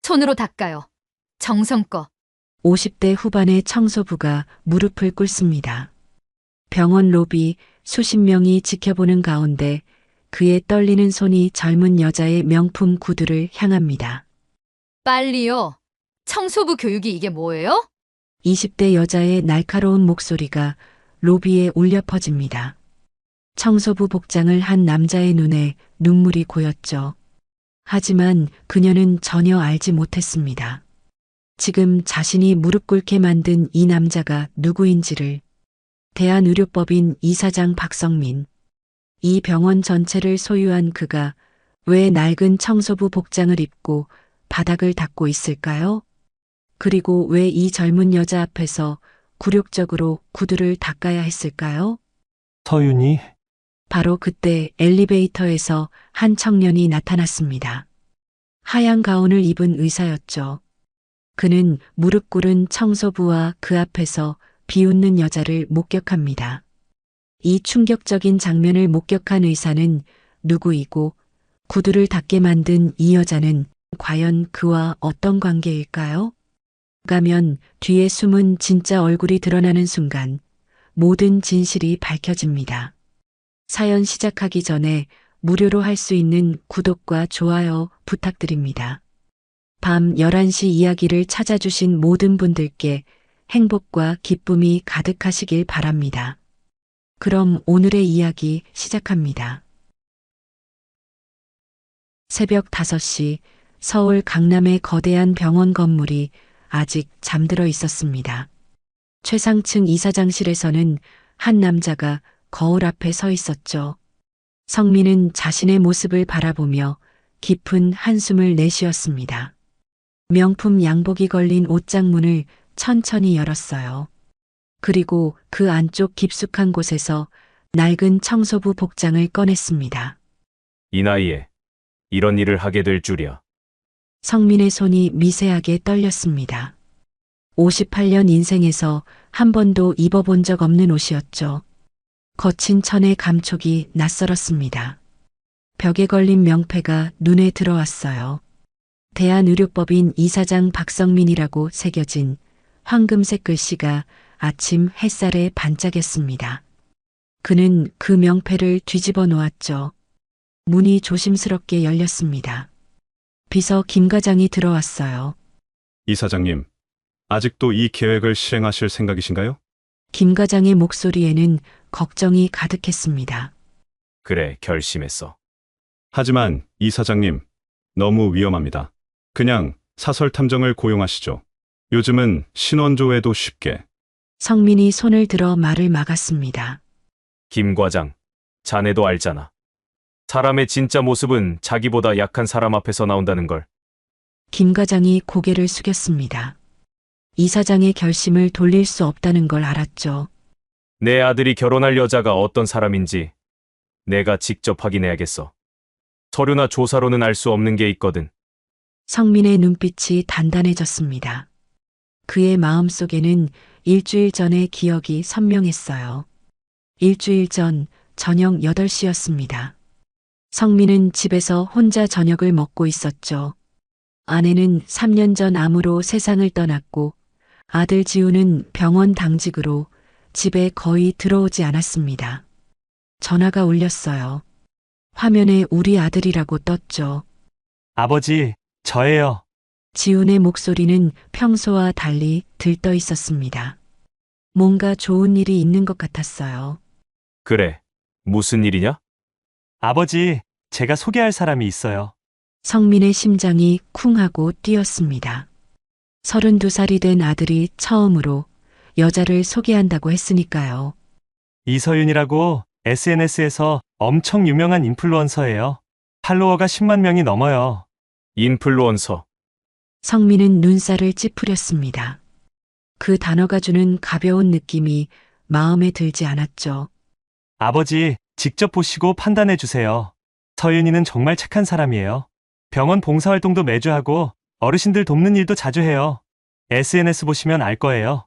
손으로 닦아요. 정성껏. 50대 후반의 청소부가 무릎을 꿇습니다. 병원 로비 수십 명이 지켜보는 가운데 그의 떨리는 손이 젊은 여자의 명품 구두를 향합니다. 빨리요. 청소부 교육이 이게 뭐예요? 20대 여자의 날카로운 목소리가 로비에 울려 퍼집니다. 청소부 복장을 한 남자의 눈에 눈물이 고였죠. 하지만 그녀는 전혀 알지 못했습니다. 지금 자신이 무릎 꿇게 만든 이 남자가 누구인지를. 대한의료법인 이사장 박성민. 이 병원 전체를 소유한 그가 왜 낡은 청소부 복장을 입고 바닥을 닦고 있을까요? 그리고 왜 이 젊은 여자 앞에서 굴욕적으로 구두를 닦아야 했을까요? 서윤이, 바로 그때 엘리베이터에서 한 청년이 나타났습니다. 하얀 가운을 입은 의사였죠. 그는 무릎 꿇은 청소부와 그 앞에서 비웃는 여자를 목격합니다. 이 충격적인 장면을 목격한 의사는 누구이고 구두를 닦게 만든 이 여자는 과연 그와 어떤 관계일까요? 가면 뒤에 숨은 진짜 얼굴이 드러나는 순간 모든 진실이 밝혀집니다. 사연 시작하기 전에 무료로 할 수 있는 구독과 좋아요 부탁드립니다. 밤 11시 이야기를 찾아주신 모든 분들께 행복과 기쁨이 가득하시길 바랍니다. 그럼 오늘의 이야기 시작합니다. 새벽 5시 서울 강남의 거대한 병원 건물이 아직 잠들어 있었습니다. 최상층 이사장실에서는 한 남자가 거울 앞에 서 있었죠. 성민은 자신의 모습을 바라보며 깊은 한숨을 내쉬었습니다. 명품 양복이 걸린 옷장문을 천천히 열었어요. 그리고 그 안쪽 깊숙한 곳에서 낡은 청소부 복장을 꺼냈습니다. 이 나이에 이런 일을 하게 될 줄이야. 성민의 손이 미세하게 떨렸습니다. 58년 인생에서 한 번도 입어본 적 없는 옷이었죠. 거친 천의 감촉이 낯설었습니다. 벽에 걸린 명패가 눈에 들어왔어요. 대한의료법인 이사장 박성민이라고 새겨진 황금색 글씨가 아침 햇살에 반짝였습니다. 그는 그 명패를 뒤집어 놓았죠. 문이 조심스럽게 열렸습니다. 비서 김 과장이 들어왔어요. 이사장님, 아직도 이 계획을 실행하실 생각이신가요? 김 과장의 목소리에는 걱정이 가득했습니다. 그래, 결심했어. 하지만 이사장님, 너무 위험합니다. 그냥 사설 탐정을 고용하시죠. 요즘은 신원조회도 쉽게. 성민이 손을 들어 말을 막았습니다. 김 과장, 자네도 알잖아. 사람의 진짜 모습은 자기보다 약한 사람 앞에서 나온다는 걸. 김 과장이 고개를 숙였습니다. 이사장의 결심을 돌릴 수 없다는 걸 알았죠. 내 아들이 결혼할 여자가 어떤 사람인지 내가 직접 확인해야겠어. 서류나 조사로는 알 수 없는 게 있거든. 성민의 눈빛이 단단해졌습니다. 그의 마음속에는 일주일 전의 기억이 선명했어요. 일주일 전 저녁 8시였습니다. 성민은 집에서 혼자 저녁을 먹고 있었죠. 아내는 3년 전 암으로 세상을 떠났고 아들 지우는 병원 당직으로 집에 거의 들어오지 않았습니다. 전화가 울렸어요. 화면에 우리 아들이라고 떴죠. 아버지, 저예요. 지훈의 목소리는 평소와 달리 들떠 있었습니다. 뭔가 좋은 일이 있는 것 같았어요. 그래, 무슨 일이냐? 아버지, 제가 소개할 사람이 있어요. 성민의 심장이 쿵 하고 뛰었습니다. 32살이 된 아들이 처음으로 여자를 소개한다고 했으니까요. 이서윤이라고 SNS에서 엄청 유명한 인플루언서예요. 팔로워가 10만 명이 넘어요. 인플루언서. 성민은 눈살을 찌푸렸습니다. 그 단어가 주는 가벼운 느낌이 마음에 들지 않았죠. 아버지, 직접 보시고 판단해 주세요. 서윤이는 정말 착한 사람이에요. 병원 봉사활동도 매주 하고 어르신들 돕는 일도 자주 해요. SNS 보시면 알 거예요.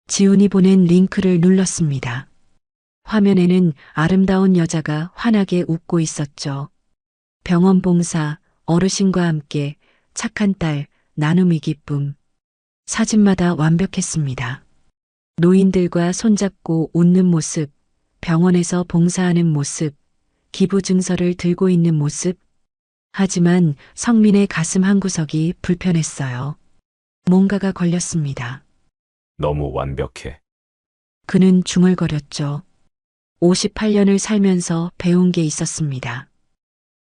지훈이 보낸 링크를 눌렀습니다. 화면에는 아름다운 여자가 환하게 웃고 있었죠. 병원 봉사, 어르신과 함께 착한 딸, 나눔이 기쁨. 사진마다 완벽했습니다. 노인들과 손잡고 웃는 모습, 병원에서 봉사하는 모습, 기부 증서를 들고 있는 모습. 하지만 성민의 가슴 한구석이 불편했어요. 뭔가가 걸렸습니다. 너무 완벽해. 그는 중얼거렸죠. 58년을 살면서 배운 게 있었습니다.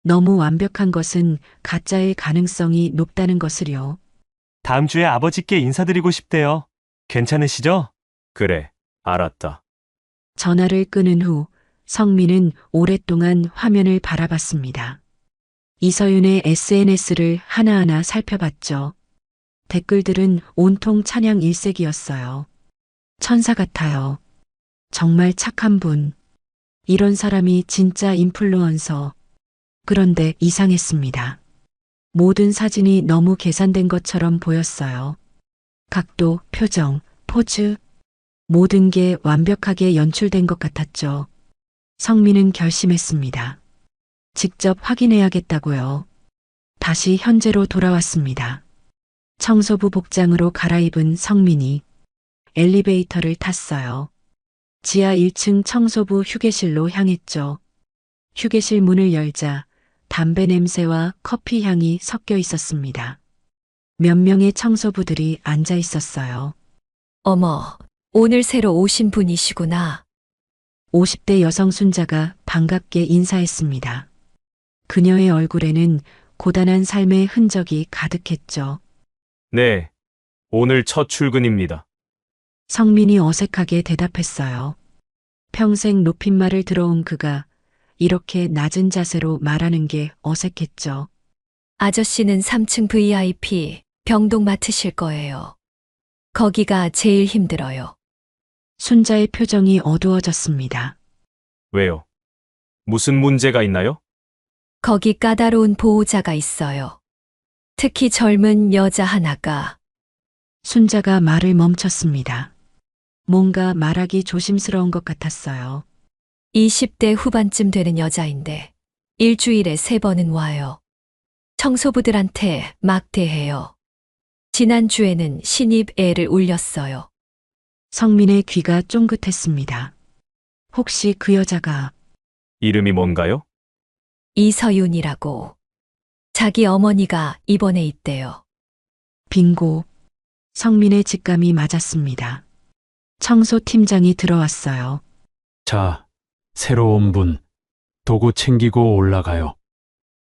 너무 완벽한 것은 가짜일 가능성이 높다는 것을요. 다음 주에 아버지께 인사드리고 싶대요. 괜찮으시죠? 그래, 알았다. 전화를 끊은 후 성민은 오랫동안 화면을 바라봤습니다. 이서윤의 SNS를 하나하나 살펴봤죠. 댓글들은 온통 찬양 일색이었어요. 천사 같아요. 정말 착한 분. 이런 사람이 진짜 인플루언서. 그런데 이상했습니다. 모든 사진이 너무 계산된 것처럼 보였어요. 각도, 표정, 포즈. 모든 게 완벽하게 연출된 것 같았죠. 성민은 결심했습니다. 직접 확인해야겠다고요. 다시 현재로 돌아왔습니다. 청소부 복장으로 갈아입은 성민이 엘리베이터를 탔어요. 지하 1층 청소부 휴게실로 향했죠. 휴게실 문을 열자 담배 냄새와 커피 향이 섞여 있었습니다. 몇 명의 청소부들이 앉아 있었어요. 어머, 오늘 새로 오신 분이시구나. 50대 여성 순자가 반갑게 인사했습니다. 그녀의 얼굴에는 고단한 삶의 흔적이 가득했죠. 네, 오늘 첫 출근입니다. 성민이 어색하게 대답했어요. 평생 높임말을 들어온 그가 이렇게 낮은 자세로 말하는 게 어색했죠. 아저씨는 3층 VIP 병동 맡으실 거예요. 거기가 제일 힘들어요. 순자의 표정이 어두워졌습니다. 왜요? 무슨 문제가 있나요? 거기 까다로운 보호자가 있어요. 특히 젊은 여자 하나가. 순자가 말을 멈췄습니다. 뭔가 말하기 조심스러운 것 같았어요. 20대 후반쯤 되는 여자인데 일주일에 3번은 와요. 청소부들한테 막대해요. 지난주에는 신입 애를 울렸어요. 성민의 귀가 쫑긋했습니다. 혹시 그 여자가 이름이 뭔가요? 이서윤이라고. 자기 어머니가 입원해 있대요. 빙고. 성민의 직감이 맞았습니다. 청소팀장이 들어왔어요. 자, 새로 온 분, 도구 챙기고 올라가요.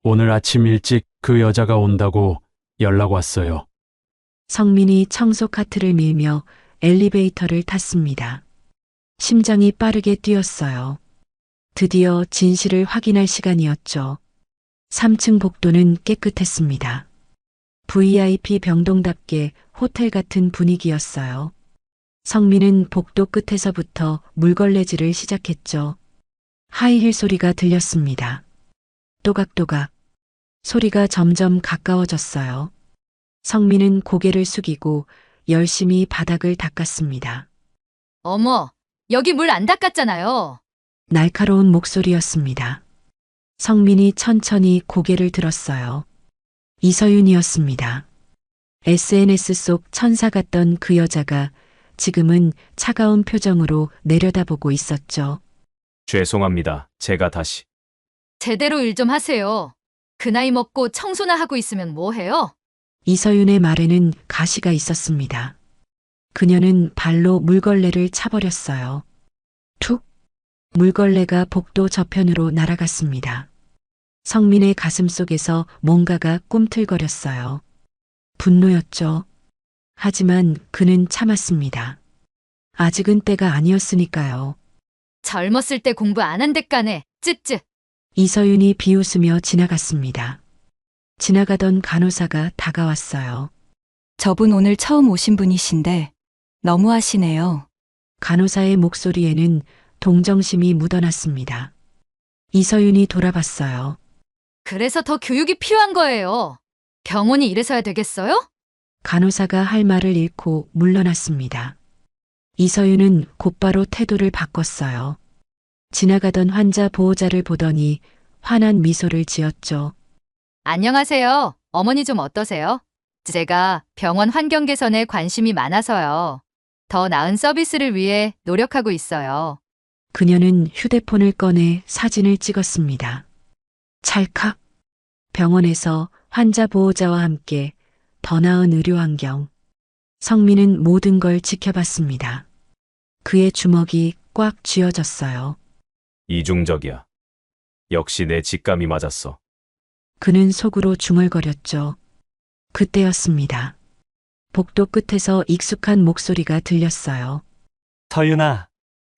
오늘 아침 일찍 그 여자가 온다고 연락 왔어요. 성민이 청소 카트를 밀며 엘리베이터를 탔습니다. 심장이 빠르게 뛰었어요. 드디어 진실을 확인할 시간이었죠. 3층 복도는 깨끗했습니다. VIP 병동답게 호텔 같은 분위기였어요. 성민은 복도 끝에서부터 물걸레질을 시작했죠. 하이힐 소리가 들렸습니다. 또각또각. 소리가 점점 가까워졌어요. 성민은 고개를 숙이고 열심히 바닥을 닦았습니다. 어머, 여기 물 안 닦았잖아요. 날카로운 목소리였습니다. 성민이 천천히 고개를 들었어요. 이서윤이었습니다. SNS 속 천사 같던 그 여자가 지금은 차가운 표정으로 내려다보고 있었죠. 죄송합니다. 제가 다시. 제대로 일 좀 하세요. 그 나이 먹고 청소나 하고 있으면 뭐 해요? 이서윤의 말에는 가시가 있었습니다. 그녀는 발로 물걸레를 차버렸어요. 툭! 물걸레가 복도 저편으로 날아갔습니다. 성민의 가슴 속에서 뭔가가 꿈틀거렸어요. 분노였죠. 하지만 그는 참았습니다. 아직은 때가 아니었으니까요. 젊었을 때 공부 안 한 데까네. 쯧쯧. 이서윤이 비웃으며 지나갔습니다. 지나가던 간호사가 다가왔어요. 저분 오늘 처음 오신 분이신데 너무하시네요. 간호사의 목소리에는 동정심이 묻어났습니다. 이서윤이 돌아봤어요. 그래서 더 교육이 필요한 거예요. 병원이 이래서야 되겠어요? 간호사가 할 말을 잃고 물러났습니다. 이서윤은 곧바로 태도를 바꿨어요. 지나가던 환자 보호자를 보더니 환한 미소를 지었죠. 안녕하세요. 어머니 좀 어떠세요? 제가 병원 환경 개선에 관심이 많아서요. 더 나은 서비스를 위해 노력하고 있어요. 그녀는 휴대폰을 꺼내 사진을 찍었습니다. 찰칵. 병원에서 환자 보호자와 함께 더 나은 의료 환경. 성민은 모든 걸 지켜봤습니다. 그의 주먹이 꽉 쥐어졌어요. 이중적이야. 역시 내 직감이 맞았어. 그는 속으로 중얼거렸죠. 그때였습니다. 복도 끝에서 익숙한 목소리가 들렸어요. 서윤아,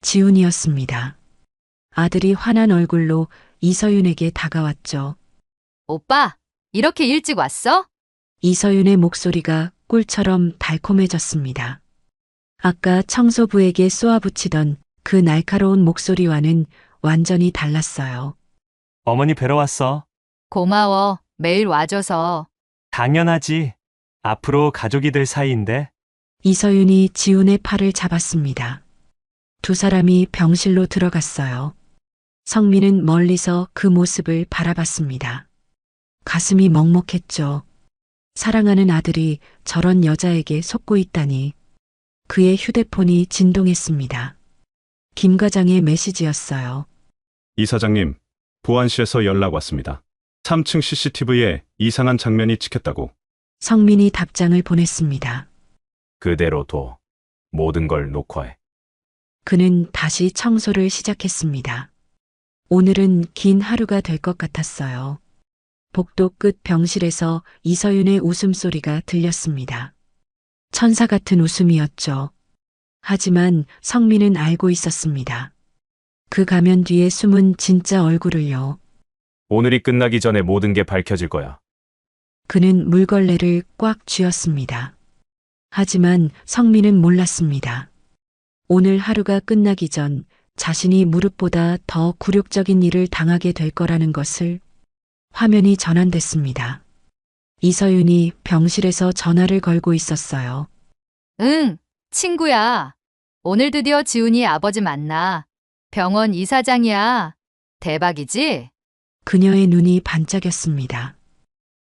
지훈이었습니다. 아들이 환한 얼굴로 이서윤에게 다가왔죠. 오빠, 이렇게 일찍 왔어? 이서윤의 목소리가 꿀처럼 달콤해졌습니다. 아까 청소부에게 쏘아붙이던 그 날카로운 목소리와는 완전히 달랐어요. 어머니 뵈러 왔어. 고마워. 매일 와줘서. 당연하지. 앞으로 가족이 될 사이인데. 이서윤이 지훈의 팔을 잡았습니다. 두 사람이 병실로 들어갔어요. 성민은 멀리서 그 모습을 바라봤습니다. 가슴이 먹먹했죠. 사랑하는 아들이 저런 여자에게 속고 있다니. 그의 휴대폰이 진동했습니다. 김 과장의 메시지였어요. 이 사장님, 보안실에서 연락 왔습니다. 3층 CCTV에 이상한 장면이 찍혔다고. 성민이 답장을 보냈습니다. 그대로 둬. 모든 걸 녹화해. 그는 다시 청소를 시작했습니다. 오늘은 긴 하루가 될 것 같았어요. 복도 끝 병실에서 이서윤의 웃음소리가 들렸습니다. 천사 같은 웃음이었죠. 하지만 성민은 알고 있었습니다. 그 가면 뒤에 숨은 진짜 얼굴을요. 오늘이 끝나기 전에 모든 게 밝혀질 거야. 그는 물걸레를 꽉 쥐었습니다. 하지만 성민은 몰랐습니다. 오늘 하루가 끝나기 전 자신이 무릇보다 더 굴욕적인 일을 당하게 될 거라는 것을. 화면이 전환됐습니다. 이서윤이 병실에서 전화를 걸고 있었어요. 응, 친구야. 오늘 드디어 지훈이 아버지 만나. 병원 이사장이야. 대박이지? 그녀의 눈이 반짝였습니다.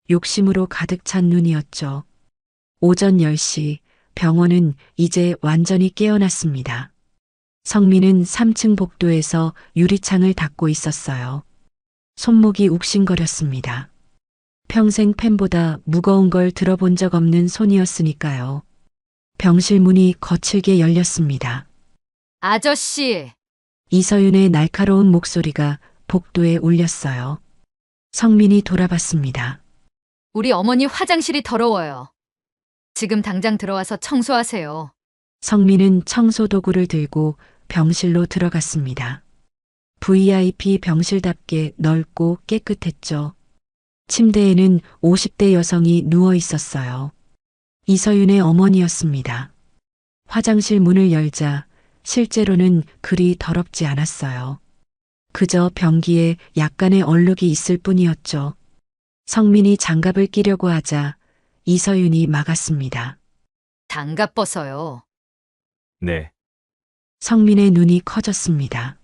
욕심으로 가득 찬 눈이었죠. 오전 10시 병원은 이제 완전히 깨어났습니다. 성민은 3층 복도에서 유리창을 닫고 있었어요. 손목이 욱신거렸습니다. 평생 펜보다 무거운 걸 들어본 적 없는 손이었으니까요. 병실 문이 거칠게 열렸습니다. 아저씨, 이서윤의 날카로운 목소리가 복도에 울렸어요. 성민이 돌아봤습니다. 우리 어머니 화장실이 더러워요. 지금 당장 들어와서 청소하세요. 성민은 청소도구를 들고 병실로 들어갔습니다. VIP 병실답게 넓고 깨끗했죠. 침대에는 50대 여성이 누워 있었어요. 이서윤의 어머니였습니다. 화장실 문을 열자 실제로는 그리 더럽지 않았어요. 그저 변기에 약간의 얼룩이 있을 뿐이었죠. 성민이 장갑을 끼려고 하자 이서윤이 막았습니다. 장갑 벗어요. 네. 성민의 눈이 커졌습니다.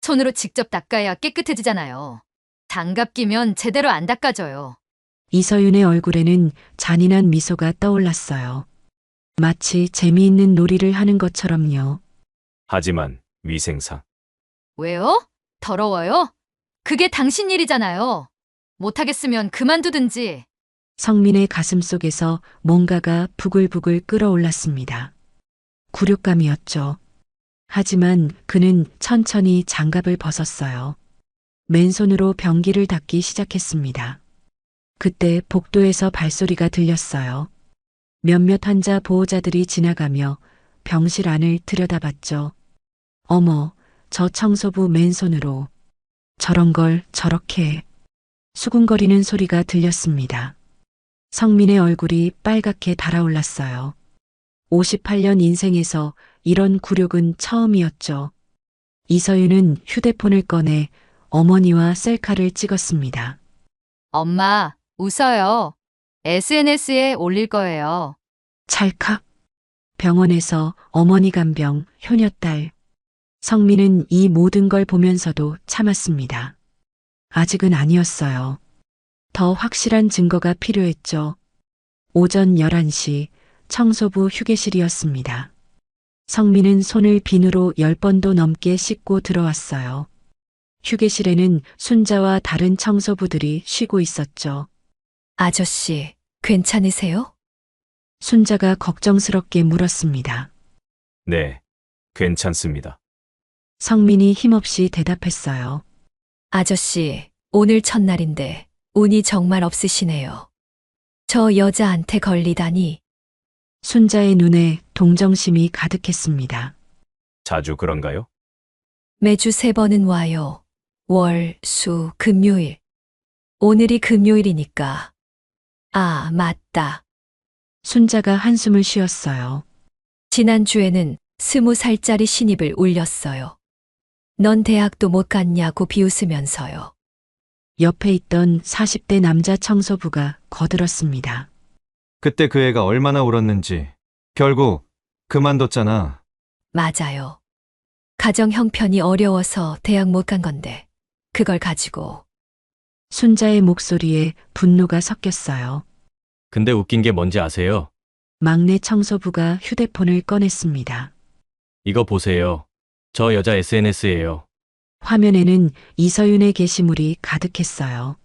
손으로 직접 닦아야 깨끗해지잖아요. 장갑 끼면 제대로 안 닦아져요. 이서윤의 얼굴에는 잔인한 미소가 떠올랐어요. 마치 재미있는 놀이를 하는 것처럼요. 하지만 위생상. 왜요? 더러워요? 그게 당신 일이잖아요. 못하겠으면 그만두든지. 성민의 가슴 속에서 뭔가가 부글부글 끓어올랐습니다. 굴욕감이었죠. 하지만 그는 천천히 장갑을 벗었어요. 맨손으로 변기를 닦기 시작했습니다. 그때 복도에서 발소리가 들렸어요. 몇몇 환자 보호자들이 지나가며 병실 안을 들여다봤죠. 어머, 저 청소부 맨손으로. 저런 걸 저렇게. 수군거리는 소리가 들렸습니다. 성민의 얼굴이 빨갛게 달아올랐어요. 58년 인생에서 이런 굴욕은 처음이었죠. 이서윤은 휴대폰을 꺼내 어머니와 셀카를 찍었습니다. 엄마, 웃어요. SNS에 올릴 거예요. 찰칵. 병원에서 어머니 간병, 효녀딸. 성민은 이 모든 걸 보면서도 참았습니다. 아직은 아니었어요. 더 확실한 증거가 필요했죠. 오전 11시 청소부 휴게실이었습니다. 성민은 손을 비누로 10번도 넘게 씻고 들어왔어요. 휴게실에는 순자와 다른 청소부들이 쉬고 있었죠. 아저씨, 괜찮으세요? 순자가 걱정스럽게 물었습니다. 네, 괜찮습니다. 성민이 힘없이 대답했어요. 아저씨, 오늘 첫날인데 운이 정말 없으시네요. 저 여자한테 걸리다니. 순자의 눈에 동정심이 가득했습니다. 자주 그런가요? 매주 3번은 와요. 월, 수, 금요일. 오늘이 금요일이니까. 아, 맞다. 순자가 한숨을 쉬었어요. 지난주에는 20살짜리 신입을 올렸어요. 넌 대학도 못 갔냐고 비웃으면서요. 옆에 있던 40대 남자 청소부가 거들었습니다. 그때 그 애가 얼마나 울었는지. 결국 그만뒀잖아. 맞아요. 가정 형편이 어려워서 대학 못 간 건데, 그걸 가지고. 순자의 목소리에 분노가 섞였어요. 근데 웃긴 게 뭔지 아세요? 막내 청소부가 휴대폰을 꺼냈습니다. 이거 보세요. 저 여자 SNS예요. 화면에는 이서윤의 게시물이 가득했어요.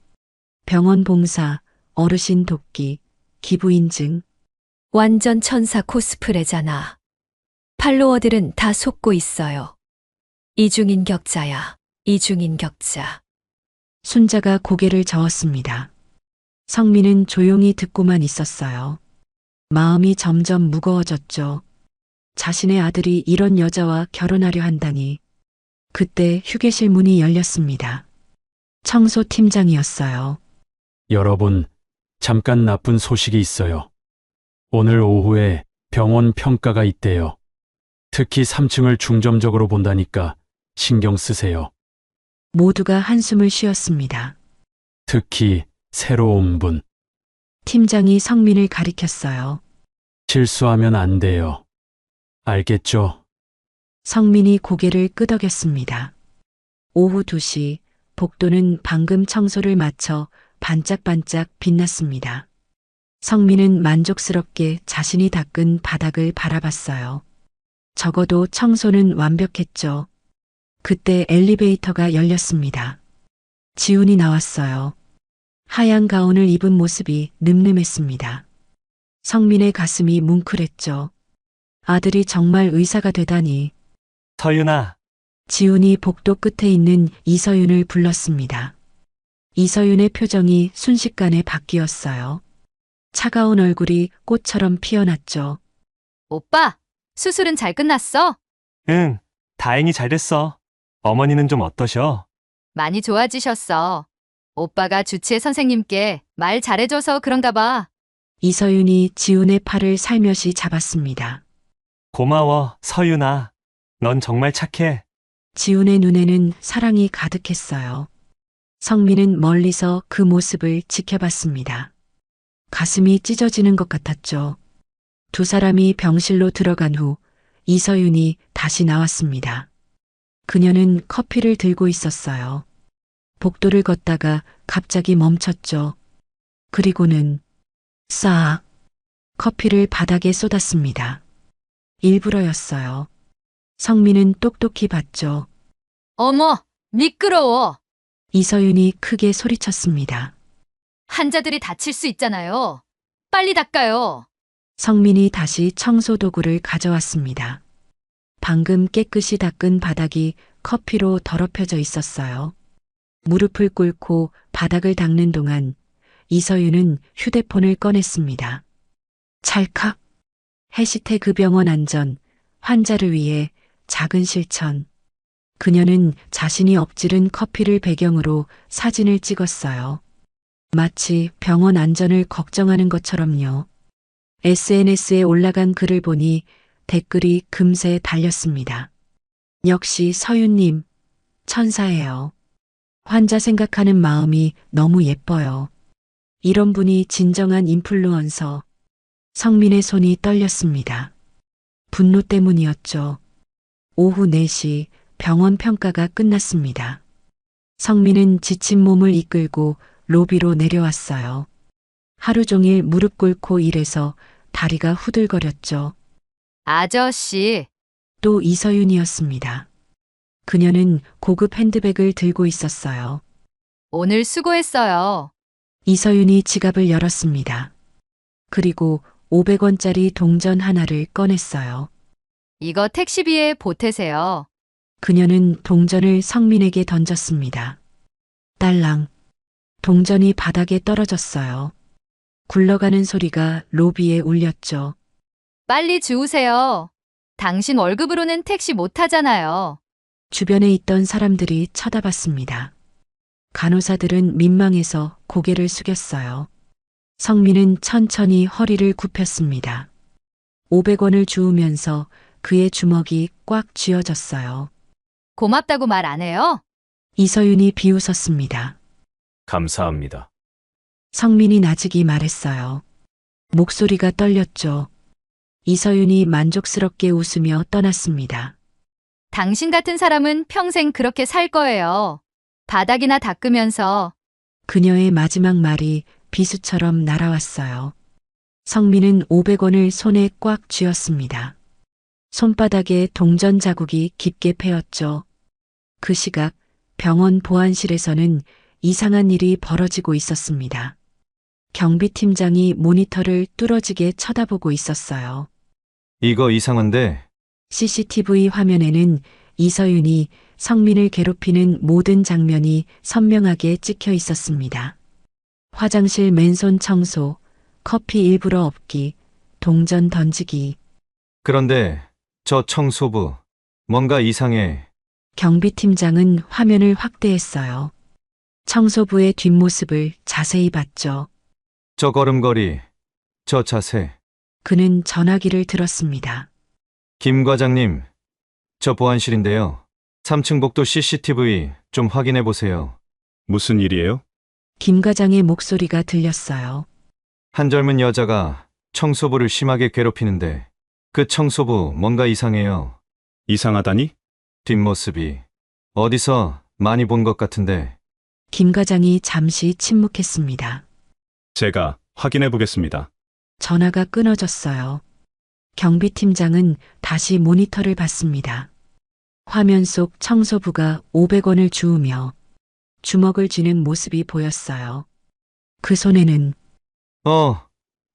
병원 봉사, 어르신 돕기, 기부 인증. 완전 천사 코스프레잖아. 팔로워들은 다 속고 있어요. 이중인격자야, 이중인격자. 순자가 고개를 저었습니다. 성민은 조용히 듣고만 있었어요. 마음이 점점 무거워졌죠. 자신의 아들이 이런 여자와 결혼하려 한다니. 그때 휴게실 문이 열렸습니다. 청소팀장이었어요. 여러분, 잠깐 나쁜 소식이 있어요. 오늘 오후에 병원 평가가 있대요. 특히 3층을 중점적으로 본다니까 신경 쓰세요. 모두가 한숨을 쉬었습니다. 특히 새로 온 분. 팀장이 성민을 가리켰어요. 실수하면 안 돼요. 알겠죠? 성민이 고개를 끄덕였습니다. 오후 2시 복도는 방금 청소를 마쳐 반짝반짝 빛났습니다. 성민은 만족스럽게 자신이 닦은 바닥을 바라봤어요. 적어도 청소는 완벽했죠. 그때 엘리베이터가 열렸습니다. 지훈이 나왔어요. 하얀 가운을 입은 모습이 늠름했습니다. 성민의 가슴이 뭉클했죠. 아들이 정말 의사가 되다니. 서윤아, 지훈이 복도 끝에 있는 이서윤을 불렀습니다. 이서윤의 표정이 순식간에 바뀌었어요. 차가운 얼굴이 꽃처럼 피어났죠. 오빠, 수술은 잘 끝났어? 응, 다행히 잘 됐어. 어머니는 좀 어떠셔? 많이 좋아지셨어. 오빠가 주치의 선생님께 말 잘해줘서 그런가 봐. 이서윤이 지훈의 팔을 살며시 잡았습니다. 고마워, 서윤아. 넌 정말 착해. 지훈의 눈에는 사랑이 가득했어요. 성민은 멀리서 그 모습을 지켜봤습니다. 가슴이 찢어지는 것 같았죠. 두 사람이 병실로 들어간 후 이서윤이 다시 나왔습니다. 그녀는 커피를 들고 있었어요. 복도를 걷다가 갑자기 멈췄죠. 그리고는 싹 커피를 바닥에 쏟았습니다. 일부러였어요. 성민은 똑똑히 봤죠. 어머, 미끄러워. 이서윤이 크게 소리쳤습니다. 환자들이 다칠 수 있잖아요. 빨리 닦아요. 성민이 다시 청소 도구를 가져왔습니다. 방금 깨끗이 닦은 바닥이 커피로 더럽혀져 있었어요. 무릎을 꿇고 바닥을 닦는 동안 이서윤은 휴대폰을 꺼냈습니다. 찰칵. 해시태그 병원 안전, 환자를 위해 작은 실천. 그녀는 자신이 엎지른 커피를 배경으로 사진을 찍었어요. 마치 병원 안전을 걱정하는 것처럼요. SNS에 올라간 글을 보니 댓글이 금세 달렸습니다. 역시 서윤님, 천사예요. 환자 생각하는 마음이 너무 예뻐요. 이런 분이 진정한 인플루언서. 성민의 손이 떨렸습니다. 분노 때문이었죠. 오후 4시 병원 평가가 끝났습니다. 성민은 지친 몸을 이끌고 로비로 내려왔어요. 하루 종일 무릎 꿇고 일해서 다리가 후들거렸죠. 아저씨, 또 이서윤이었습니다. 그녀는 고급 핸드백을 들고 있었어요. 오늘 수고했어요. 이서윤이 지갑을 열었습니다. 그리고 500원짜리 동전 하나를 꺼냈어요. 이거 택시비에 보태세요. 그녀는 동전을 성민에게 던졌습니다. 딸랑. 동전이 바닥에 떨어졌어요. 굴러가는 소리가 로비에 울렸죠. 빨리 주우세요. 당신 월급으로는 택시 못 타잖아요. 주변에 있던 사람들이 쳐다봤습니다. 간호사들은 민망해서 고개를 숙였어요. 성민은 천천히 허리를 굽혔습니다. 500원을 주우면서 그의 주먹이 꽉 쥐어졌어요. 고맙다고 말 안 해요? 이서윤이 비웃었습니다. 감사합니다. 성민이 나직이 말했어요. 목소리가 떨렸죠. 이서윤이 만족스럽게 웃으며 떠났습니다. 당신 같은 사람은 평생 그렇게 살 거예요. 바닥이나 닦으면서. 그녀의 마지막 말이 비수처럼 날아왔어요. 성민은 500원을 손에 꽉 쥐었습니다. 손바닥에 동전 자국이 깊게 패였죠. 그 시각 병원 보안실에서는 이상한 일이 벌어지고 있었습니다. 경비팀장이 모니터를 뚫어지게 쳐다보고 있었어요. 이거 이상한데? CCTV 화면에는 이서윤이 성민을 괴롭히는 모든 장면이 선명하게 찍혀 있었습니다. 화장실 맨손 청소, 커피 일부러 엎기, 동전 던지기. 그런데 저 청소부 뭔가 이상해. 경비팀장은 화면을 확대했어요. 청소부의 뒷모습을 자세히 봤죠. 저 걸음걸이, 저 자세. 그는 전화기를 들었습니다. 김 과장님, 저 보안실인데요. 3층 복도 CCTV 좀 확인해 보세요. 무슨 일이에요? 김 과장의 목소리가 들렸어요. 한 젊은 여자가 청소부를 심하게 괴롭히는데 그 청소부 뭔가 이상해요. 이상하다니? 뒷모습이 어디서 많이 본 것 같은데. 김 과장이 잠시 침묵했습니다. 제가 확인해 보겠습니다. 전화가 끊어졌어요. 경비팀장은 다시 모니터를 봤습니다. 화면 속 청소부가 500원을 주우며 주먹을 쥐는 모습이 보였어요. 그 손에는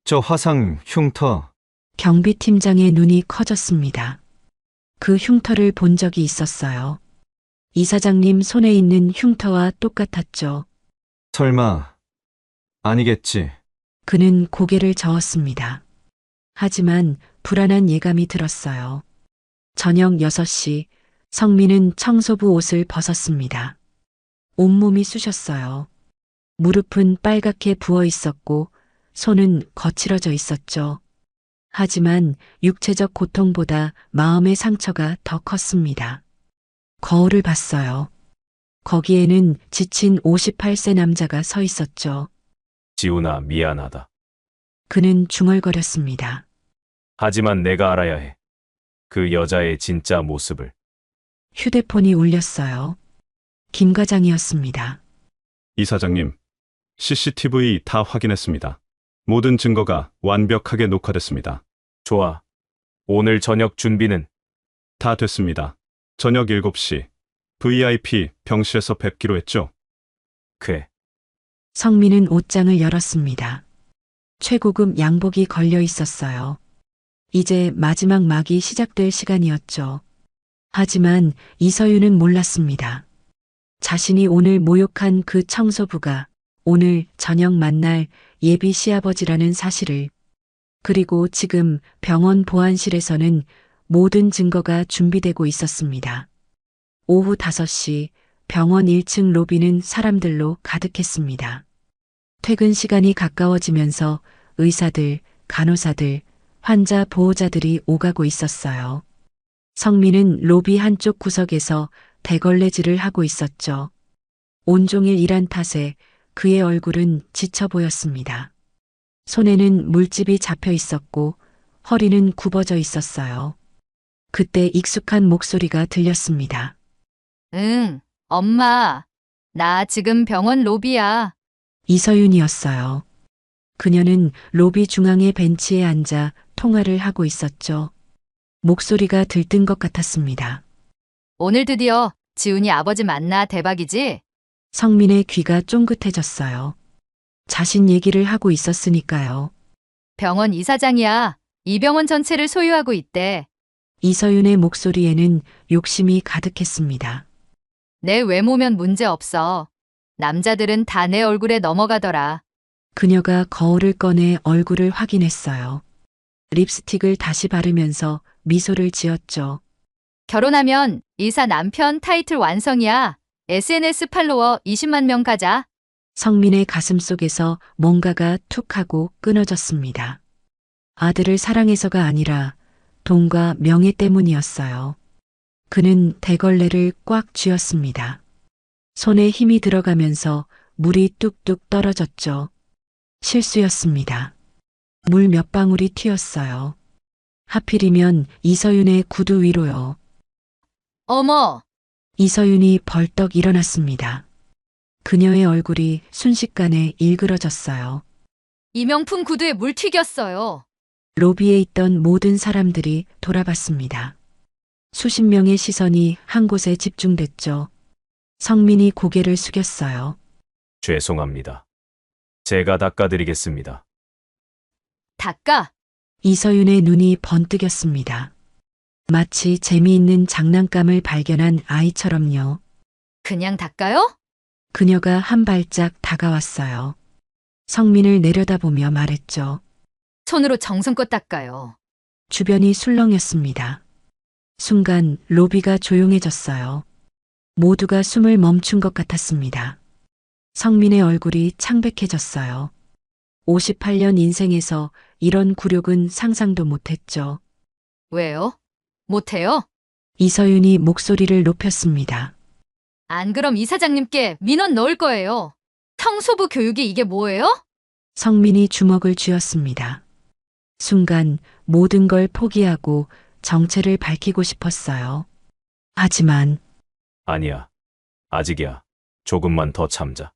저 화상 흉터. 경비팀장의 눈이 커졌습니다. 그 흉터를 본 적이 있었어요. 이사장님 손에 있는 흉터와 똑같았죠. 설마 아니겠지. 그는 고개를 저었습니다. 하지만 불안한 예감이 들었어요. 저녁 6시 성민은 청소부 옷을 벗었습니다. 온몸이 쑤셨어요. 무릎은 빨갛게 부어 있었고 손은 거칠어져 있었죠. 하지만 육체적 고통보다 마음의 상처가 더 컸습니다. 거울을 봤어요. 거기에는 지친 58세 남자가 서 있었죠. 지훈아, 미안하다. 그는 중얼거렸습니다. 하지만 내가 알아야 해. 그 여자의 진짜 모습을. 휴대폰이 울렸어요. 김 과장이었습니다. 이사장님, CCTV 다 확인했습니다. 모든 증거가 완벽하게 녹화됐습니다. 좋아. 오늘 저녁 준비는? 다 됐습니다. 저녁 7시 VIP 병실에서 뵙기로 했죠? 그래. 성민은 옷장을 열었습니다. 최고급 양복이 걸려 있었어요. 이제 마지막 막이 시작될 시간이었죠. 하지만 이서윤은 몰랐습니다. 자신이 오늘 모욕한 그 청소부가 오늘 저녁 만날 예비 시아버지라는 사실을. 그리고 지금 병원 보안실에서는 모든 증거가 준비되고 있었습니다. 오후 5시 병원 1층 로비는 사람들로 가득했습니다. 퇴근 시간이 가까워지면서 의사들, 간호사들, 환자 보호자들이 오가고 있었어요. 성민은 로비 한쪽 구석에서 대걸레질을 하고 있었죠. 온종일 일한 탓에 그의 얼굴은 지쳐 보였습니다. 손에는 물집이 잡혀 있었고 허리는 굽어져 있었어요. 그때 익숙한 목소리가 들렸습니다. 응, 엄마. 나 지금 병원 로비야. 이서윤이었어요. 그녀는 로비 중앙의 벤치에 앉아 통화를 하고 있었죠. 목소리가 들뜬 것 같았습니다. 오늘 드디어 지훈이 아버지 만나 대박이지? 성민의 귀가 쫑긋해졌어요. 자신 얘기를 하고 있었으니까요. 병원 이사장이야. 이 병원 전체를 소유하고 있대. 이서윤의 목소리에는 욕심이 가득했습니다. 내 외모면 문제 없어. 남자들은 다 내 얼굴에 넘어가더라. 그녀가 거울을 꺼내 얼굴을 확인했어요. 립스틱을 다시 바르면서 미소를 지었죠. 결혼하면 이사 남편 타이틀 완성이야. SNS 팔로워 20만 명 가자. 성민의 가슴 속에서 뭔가가 툭 하고 끊어졌습니다. 아들을 사랑해서가 아니라 돈과 명예 때문이었어요. 그는 대걸레를 꽉 쥐었습니다. 손에 힘이 들어가면서 물이 뚝뚝 떨어졌죠. 실수였습니다. 물 몇 방울이 튀었어요. 하필이면 이서윤의 구두 위로요. 어머, 이서윤이 벌떡 일어났습니다. 그녀의 얼굴이 순식간에 일그러졌어요. 이 명품 구두에 물 튀겼어요. 로비에 있던 모든 사람들이 돌아봤습니다. 수십 명의 시선이 한 곳에 집중됐죠. 성민이 고개를 숙였어요. 죄송합니다. 제가 닦아드리겠습니다. 닦아. 이서윤의 눈이 번뜩였습니다. 마치 재미있는 장난감을 발견한 아이처럼요. 그냥 닦아요? 그녀가 한 발짝 다가왔어요. 성민을 내려다보며 말했죠. 손으로 정성껏 닦아요. 주변이 술렁였습니다. 순간 로비가 조용해졌어요. 모두가 숨을 멈춘 것 같았습니다. 성민의 얼굴이 창백해졌어요. 58년 인생에서 이런 굴욕은 상상도 못했죠. 왜요? 못해요? 이서윤이 목소리를 높였습니다. 안 그럼 이사장님께 민원 넣을 거예요. 청소부 교육이 이게 뭐예요? 성민이 주먹을 쥐었습니다. 순간 모든 걸 포기하고 정체를 밝히고 싶었어요. 하지만 아니야. 아직이야. 조금만 더 참자.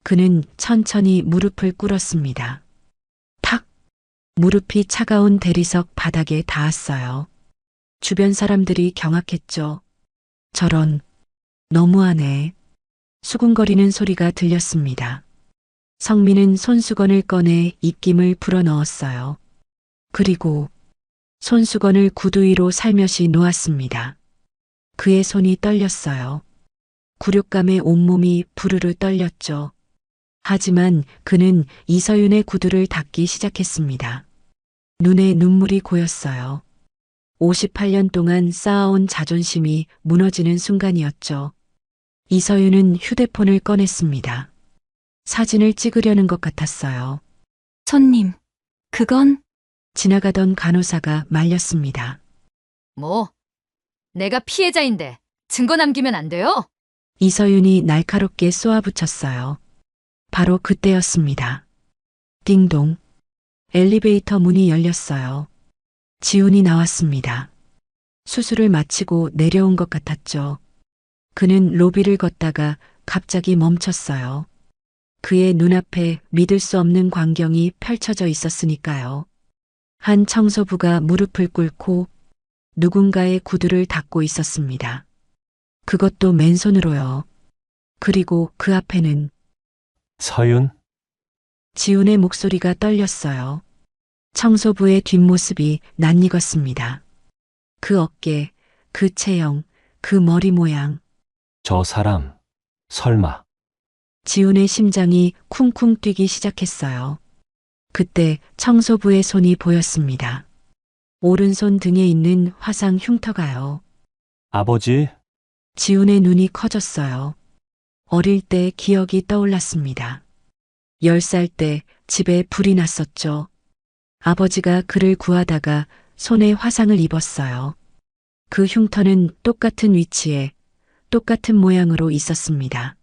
그는 천천히 무릎을 꿇었습니다. 탁! 무릎이 차가운 대리석 바닥에 닿았어요. 주변 사람들이 경악했죠. 저런, 너무하네. 수군거리는 소리가 들렸습니다. 성민은 손수건을 꺼내 입김을 불어넣었어요. 그리고 손수건을 구두 위로 살며시 놓았습니다. 그의 손이 떨렸어요. 굴욕감에 온몸이 부르르 떨렸죠. 하지만 그는 이서윤의 구두를 닦기 시작했습니다. 눈에 눈물이 고였어요. 58년 동안 쌓아온 자존심이 무너지는 순간이었죠. 이서윤은 휴대폰을 꺼냈습니다. 사진을 찍으려는 것 같았어요. 손님, 그건 지나가던 간호사가 말렸습니다. 뭐? 내가 피해자인데 증거 남기면 안 돼요? 이서윤이 날카롭게 쏘아붙였어요. 바로 그때였습니다. 띵동. 엘리베이터 문이 열렸어요. 지훈이 나왔습니다. 수술을 마치고 내려온 것 같았죠. 그는 로비를 걷다가 갑자기 멈췄어요. 그의 눈앞에 믿을 수 없는 광경이 펼쳐져 있었으니까요. 한 청소부가 무릎을 꿇고 누군가의 구두를 닦고 있었습니다. 그것도 맨손으로요. 그리고 그 앞에는 서윤? 지훈의 목소리가 떨렸어요. 청소부의 뒷모습이 낯익었습니다. 그 어깨, 그 체형, 그 머리 모양. 저 사람, 설마. 지훈의 심장이 쿵쿵 뛰기 시작했어요. 그때 청소부의 손이 보였습니다. 오른손 등에 있는 화상 흉터가요. 아버지, 지훈의 눈이 커졌어요. 어릴 때 기억이 떠올랐습니다. 10살 때 집에 불이 났었죠. 아버지가 그를 구하다가 손에 화상을 입었어요. 그 흉터는 똑같은 위치에 똑같은 모양으로 있었습니다.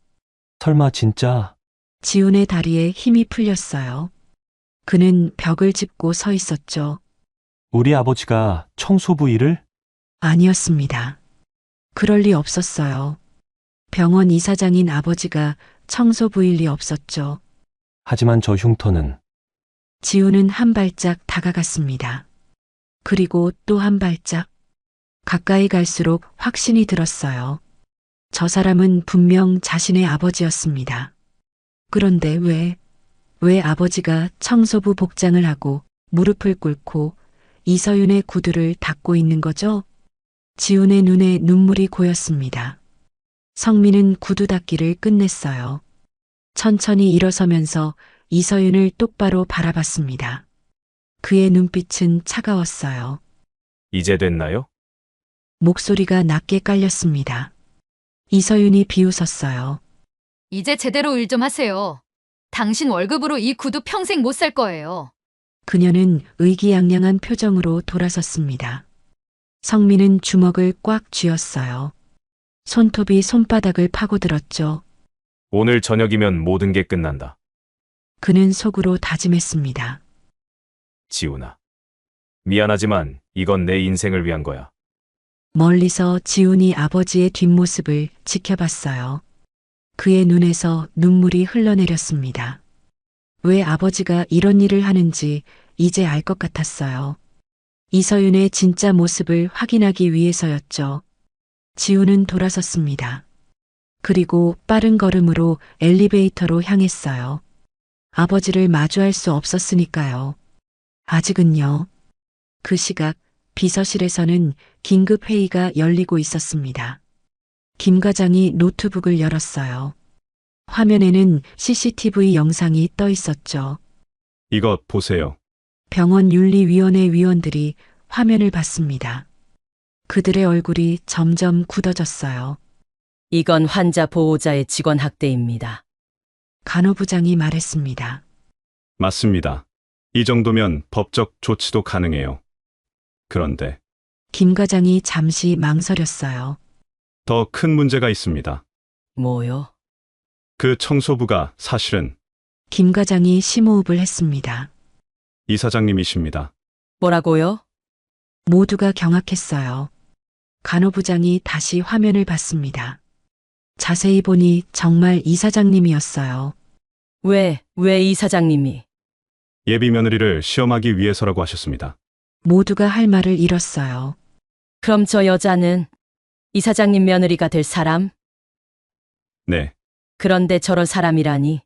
설마 진짜. 지훈의 다리에 힘이 풀렸어요. 그는 벽을 짚고 서 있었죠. 우리 아버지가 청소부 일을? 아니었습니다. 그럴 리 없었어요. 병원 이사장인 아버지가 청소부일 리 없었죠. 하지만 저 흉터는 지우는 한 발짝 다가갔습니다. 그리고 또 한 발짝. 가까이 갈수록 확신이 들었어요. 저 사람은 분명 자신의 아버지였습니다. 그런데 왜 아버지가 청소부 복장을 하고 무릎을 꿇고 이서윤의 구두를 닦고 있는 거죠? 지훈의 눈에 눈물이 고였습니다. 성민은 구두 닦기를 끝냈어요. 천천히 일어서면서 이서윤을 똑바로 바라봤습니다. 그의 눈빛은 차가웠어요. 이제 됐나요? 목소리가 낮게 깔렸습니다. 이서윤이 비웃었어요. 이제 제대로 일 좀 하세요. 당신 월급으로 이 구두 평생 못 살 거예요. 그녀는 의기양양한 표정으로 돌아섰습니다. 성민은 주먹을 꽉 쥐었어요. 손톱이 손바닥을 파고들었죠. 오늘 저녁이면 모든 게 끝난다. 그는 속으로 다짐했습니다. 지훈아. 미안하지만 이건 내 인생을 위한 거야. 멀리서 지훈이 아버지의 뒷모습을 지켜봤어요. 그의 눈에서 눈물이 흘러내렸습니다. 왜 아버지가 이런 일을 하는지 이제 알 것 같았어요. 이서윤의 진짜 모습을 확인하기 위해서였죠. 지훈은 돌아섰습니다. 그리고 빠른 걸음으로 엘리베이터로 향했어요. 아버지를 마주할 수 없었으니까요. 아직은요. 그 시각 비서실에서는 긴급 회의가 열리고 있었습니다. 김 과장이 노트북을 열었어요. 화면에는 CCTV 영상이 떠 있었죠. 이것 보세요. 병원 윤리위원회 위원들이 화면을 봤습니다. 그들의 얼굴이 점점 굳어졌어요. 이건 환자 보호자의 직원 학대입니다. 간호부장이 말했습니다. 맞습니다. 이 정도면 법적 조치도 가능해요. 그런데 김 과장이 잠시 망설였어요. 더 큰 문제가 있습니다. 뭐요? 그 청소부가 사실은 김 과장이 심호흡을 했습니다. 이사장님이십니다. 뭐라고요? 모두가 경악했어요. 간호부장이 다시 화면을 봤습니다. 자세히 보니 정말 이사장님이었어요. 왜 이사장님이? 예비 며느리를 시험하기 위해서라고 하셨습니다. 모두가 할 말을 잃었어요. 그럼 저 여자는 이사장님 며느리가 될 사람? 네, 그런데 저런 사람이라니.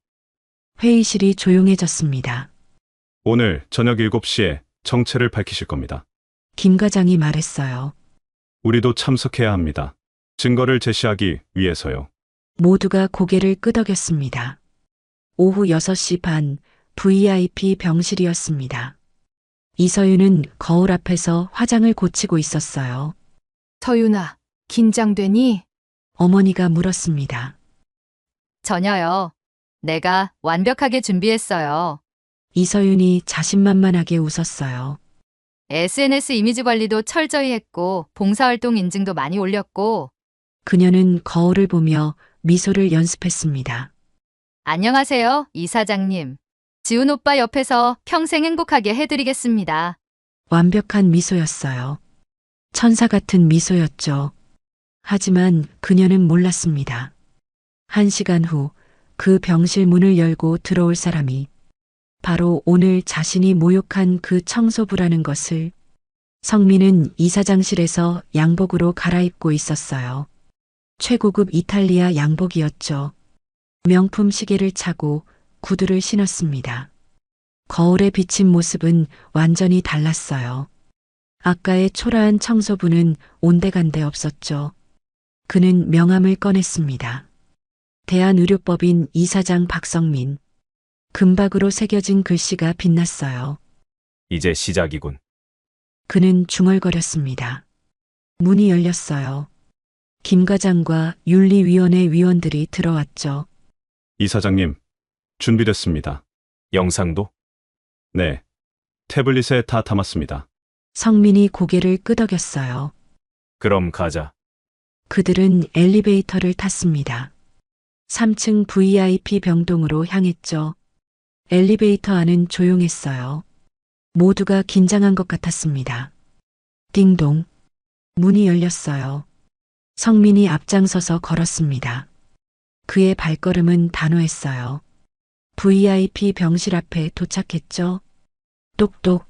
회의실이 조용해졌습니다. 오늘 저녁 7시에 정체를 밝히실 겁니다. 김 과장이 말했어요. 우리도 참석해야 합니다. 증거를 제시하기 위해서요. 모두가 고개를 끄덕였습니다. 오후 6시 반 VIP 병실이었습니다. 이서윤은 거울 앞에서 화장을 고치고 있었어요. 서윤아, 긴장되니? 어머니가 물었습니다. 전혀요. 내가 완벽하게 준비했어요. 이서윤이 자신만만하게 웃었어요. SNS 이미지 관리도 철저히 했고 봉사활동 인증도 많이 올렸고 그녀는 거울을 보며 미소를 연습했습니다. 안녕하세요, 이사장님. 지훈 오빠 옆에서 평생 행복하게 해드리겠습니다. 완벽한 미소였어요. 천사 같은 미소였죠. 하지만 그녀는 몰랐습니다. 1시간 후 그 병실 문을 열고 들어올 사람이 바로 오늘 자신이 모욕한 그 청소부라는 것을. 성민은 이사장실에서 양복으로 갈아입고 있었어요. 최고급 이탈리아 양복이었죠. 명품 시계를 차고 구두를 신었습니다. 거울에 비친 모습은 완전히 달랐어요. 아까의 초라한 청소부는 온데간데 없었죠. 그는 명함을 꺼냈습니다. 대한의료법인 이사장 박성민. 금박으로 새겨진 글씨가 빛났어요. 이제 시작이군. 그는 중얼거렸습니다. 문이 열렸어요. 김 과장과 윤리위원회 위원들이 들어왔죠. 이사장님, 준비됐습니다. 영상도? 네, 태블릿에 다 담았습니다. 성민이 고개를 끄덕였어요. 그럼 가자. 그들은 엘리베이터를 탔습니다. 3층 VIP 병동으로 향했죠. 엘리베이터 안은 조용했어요. 모두가 긴장한 것 같았습니다. 띵동. 문이 열렸어요. 성민이 앞장서서 걸었습니다. 그의 발걸음은 단호했어요. VIP 병실 앞에 도착했죠. 똑똑.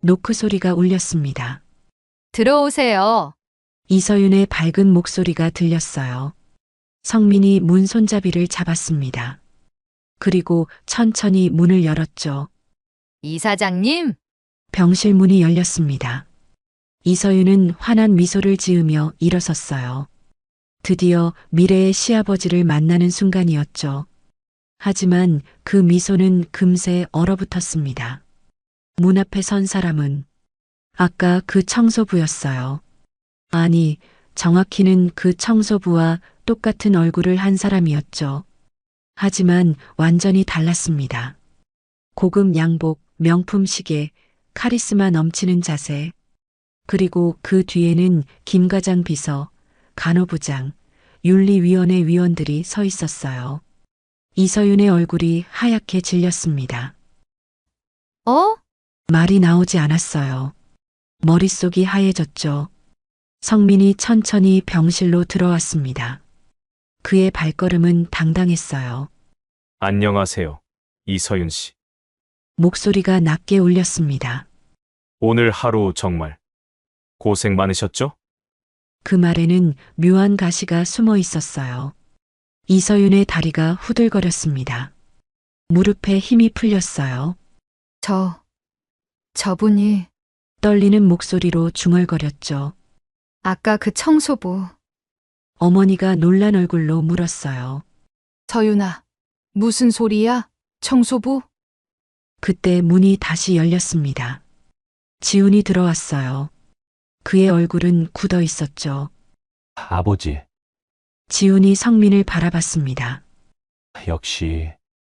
노크 소리가 울렸습니다. 들어오세요. 이서윤의 밝은 목소리가 들렸어요. 성민이 문 손잡이를 잡았습니다. 그리고 천천히 문을 열었죠. 이사장님, 병실 문이 열렸습니다. 이서윤은 환한 미소를 지으며 일어섰어요. 드디어 미래의 시아버지를 만나는 순간이었죠. 하지만 그 미소는 금세 얼어붙었습니다. 문 앞에 선 사람은 아까 그 청소부였어요. 아니, 정확히는 그 청소부와 똑같은 얼굴을 한 사람이었죠. 하지만 완전히 달랐습니다. 고급 양복, 명품 시계, 카리스마 넘치는 자세, 그리고 그 뒤에는 김과장 비서, 간호부장, 윤리위원회 위원들이 서 있었어요. 이서윤의 얼굴이 하얗게 질렸습니다. 어? 말이 나오지 않았어요. 머릿속이 하얘졌죠. 성민이 천천히 병실로 들어왔습니다. 그의 발걸음은 당당했어요. 안녕하세요. 이서윤 씨. 목소리가 낮게 울렸습니다. 오늘 하루 정말 고생 많으셨죠? 그 말에는 묘한 가시가 숨어 있었어요. 이서윤의 다리가 후들거렸습니다. 무릎에 힘이 풀렸어요. 저분이 떨리는 목소리로 중얼거렸죠. 아까 그 청소부. 어머니가 놀란 얼굴로 물었어요. 서윤아, 무슨 소리야? 청소부? 그때 문이 다시 열렸습니다. 지훈이 들어왔어요. 그의 얼굴은 굳어 있었죠. 아버지, 지훈이 성민을 바라봤습니다. 역시